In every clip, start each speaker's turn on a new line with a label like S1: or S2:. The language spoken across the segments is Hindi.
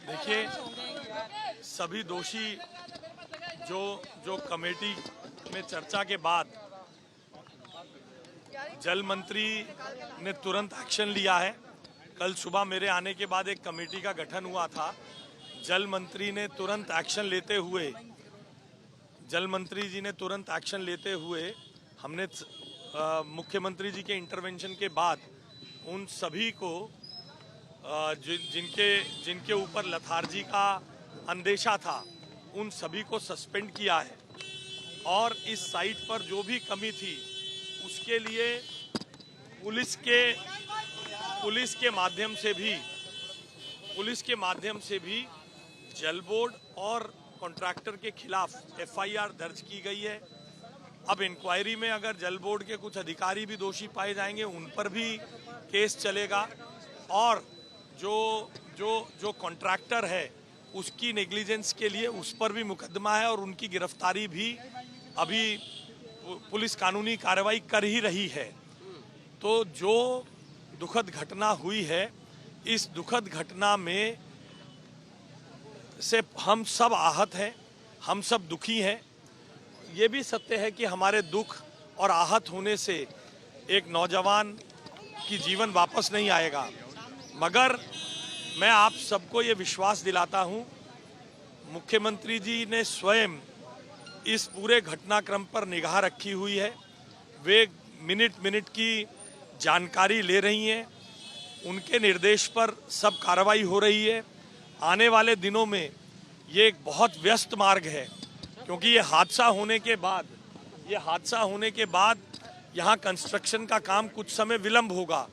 S1: देखिए, सभी दोषी जो जो कमेटी में चर्चा के बाद जल मंत्री ने तुरंत एक्शन लिया है। कल सुबह मेरे आने के बाद एक कमेटी का गठन हुआ था। जल मंत्री ने तुरंत एक्शन लेते हुए हमने मुख्यमंत्री जी के इंटरवेंशन के बाद उन सभी को जिनके ऊपर लथार्जी का अंदेशा था, उन सभी को सस्पेंड किया है। और इस साइट पर जो भी कमी थी उसके लिए पुलिस के माध्यम से भी जल बोर्ड और कॉन्ट्रैक्टर के खिलाफ एफआईआर दर्ज की गई है। अब इंक्वायरी में अगर जल बोर्ड के कुछ अधिकारी भी दोषी पाए जाएंगे, उन पर भी केस चलेगा। और जो कॉन्ट्रैक्टर है उसकी नेग्लिजेंस के लिए उस पर भी मुकदमा है और उनकी गिरफ्तारी भी अभी पुलिस कानूनी कार्रवाई कर ही रही है। तो जो दुखद घटना हुई है, इस दुखद घटना में से हम सब आहत हैं, हम सब दुखी हैं। ये भी सत्य है कि हमारे दुख और आहत होने से एक नौजवान की जीवन वापस नहीं आएगा, मगर मैं आप सबको ये विश्वास दिलाता हूँ, मुख्यमंत्री जी ने स्वयं इस पूरे घटनाक्रम पर निगाह रखी हुई है। वे मिनट मिनट की जानकारी ले रही हैं, उनके निर्देश पर सब कार्रवाई हो रही है। आने वाले दिनों में ये एक बहुत व्यस्त मार्ग है, क्योंकि ये हादसा होने के बाद यहाँ कंस्ट्रक्शन का काम कुछ समय विलंब होगा।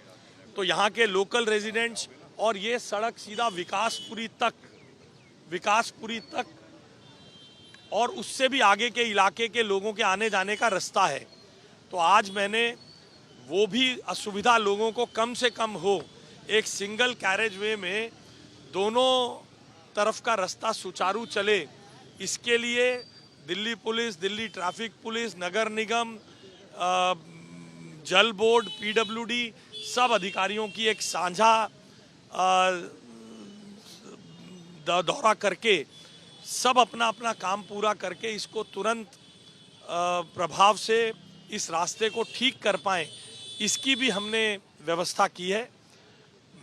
S1: तो यहाँ के लोकल रेजिडेंट्स और ये सड़क सीधा विकासपुरी तक और उससे भी आगे के इलाके के लोगों के आने जाने का रास्ता है। तो आज मैंने वो भी असुविधा लोगों को कम से कम हो, एक सिंगल कैरेज वे में दोनों तरफ का रास्ता सुचारू चले, इसके लिए Delhi police, Delhi traffic police, नगर निगम, जल बोर्ड, पीडब्ल्यूडी सब अधिकारियों की एक साझा दौरा करके सब अपना अपना काम पूरा करके इसको तुरंत प्रभाव से इस रास्ते को ठीक कर पाएं, इसकी भी हमने व्यवस्था की है।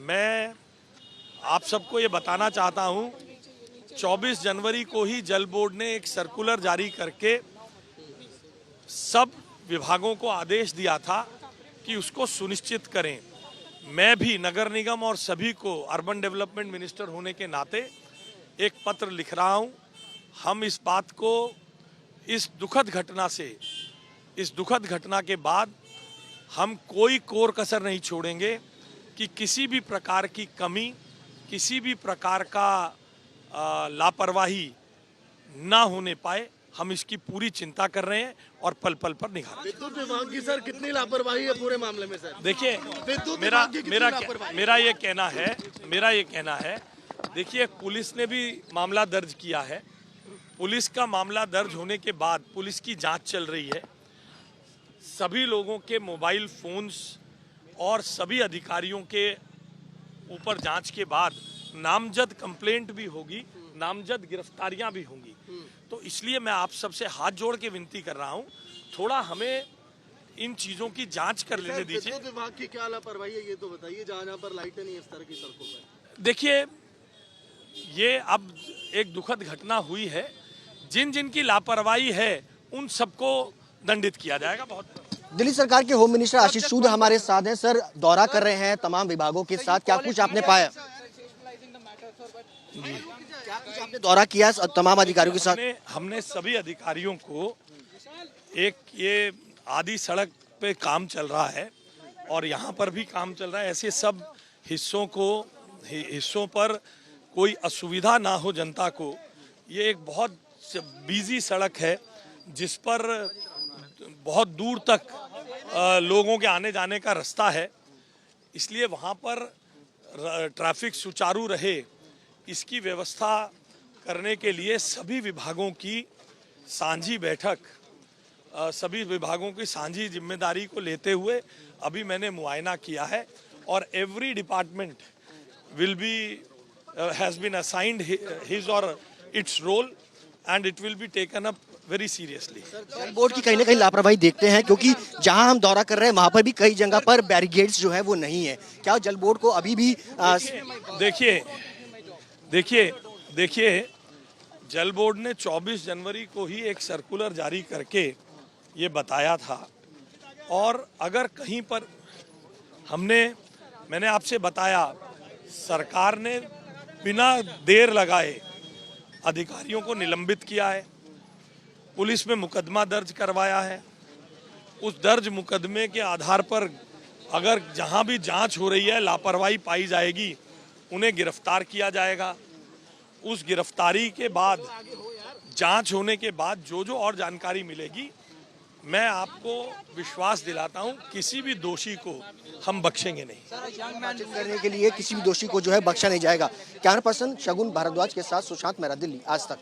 S1: मैं आप सबको ये बताना चाहता हूँ, 24 जनवरी को ही जल बोर्ड ने एक सर्कुलर जारी करके सब विभागों को आदेश दिया था कि उसको सुनिश्चित करें। मैं भी नगर निगम और सभी को अर्बन डेवलपमेंट मिनिस्टर होने के नाते एक पत्र लिख रहा हूं। हम इस बात को इस दुखद घटना के बाद हम कोई कोर कसर नहीं छोड़ेंगे कि किसी भी प्रकार की कमी, किसी भी प्रकार का लापरवाही ना होने पाए। हम इसकी पूरी चिंता कर रहे हैं और पल पल पर निगाह रखेंगे।
S2: विद्युत विभाग की सर कितनी लापरवाही है पूरे मामले में सर?
S1: देखिए, मेरा ये कहना है, देखिए, पुलिस ने भी मामला दर्ज किया है। पुलिस का मामला दर्ज होने के बाद पुलिस की जांच चल रही है। सभी लोगों के मोबाइल फोन्स और सभी अधिकारियों के ऊपर जांच के बाद नामजद कंप्लेंट भी होगी, नामजद गिरफ्तारियां भी होंगी। तो इसलिए मैं आप सबसे हाथ जोड़ के विनती कर रहा हूं, थोड़ा हमें इन चीजों की जांच कर लेने दीजिए।
S2: विद्युत विभाग की क्या लापरवाही है ये तो बताइए, जहां पर लाइटें नहीं इस तरह की सड़कों पर।
S1: देखिए, ये अब एक दुखद घटना हुई है, जिन की लापरवाही है उन सबको दंडित किया जाएगा।
S3: दिल्ली सरकार के होम मिनिस्टर आशीष सूद हमारे साथ हैं। सर, दौरा कर रहे हैं तमाम विभागों के साथ, क्या कुछ आपने पाया? क्या कुछ आपने दौरा किया तमाम अधिकारियों के साथ?
S1: हमने सभी अधिकारियों को ये आदि सड़क पे काम चल रहा है और यहाँ पर भी काम चल रहा है, ऐसे सब हिस्सों पर कोई असुविधा ना हो जनता को। ये एक बहुत बिजी सड़क है जिस पर बहुत दूर तक लोगों के आने जाने का रास्ता है, इसलिए वहाँ पर ट्रैफिक सुचारू रहे, इसकी व्यवस्था करने के लिए सभी विभागों की सांझी बैठक, सभी विभागों की सांझी जिम्मेदारी को लेते हुए अभी मैंने मुआयना किया है और every department will be has been assigned his or its role and it will be taken up very seriously.
S3: जल बोर्ड की कहीं ना कहीं लापरवाही देखते हैं, क्योंकि जहां हम दौरा कर रहे हैं वहां पर भी कई जगह पर बैरिकेड्स जो है वो नहीं है। क्या जल बोर्ड को अभी भी
S1: देखिए जल बोर्ड ने 24 जनवरी को ही एक सर्कुलर जारी करके ये बताया था, और अगर कहीं पर मैंने आपसे बताया, सरकार ने बिना देर लगाए अधिकारियों को निलंबित किया है, पुलिस में मुकदमा दर्ज करवाया है। उस दर्ज मुकदमे के आधार पर अगर जहां भी जांच हो रही है लापरवाही पाई जाएगी, उन्हें गिरफ्तार किया जाएगा। उस गिरफ्तारी के बाद, जांच होने के बाद जो जो और जानकारी मिलेगी, मैं आपको विश्वास दिलाता हूं किसी भी दोषी को हम बख्शेंगे नहीं।
S3: करने के लिए किसी भी दोषी को जो है बख्शा नहीं जाएगा। कैमरा पर्सन शगुन भारद्वाज के साथ सुशांत मेहरा, दिल्ली आज तक।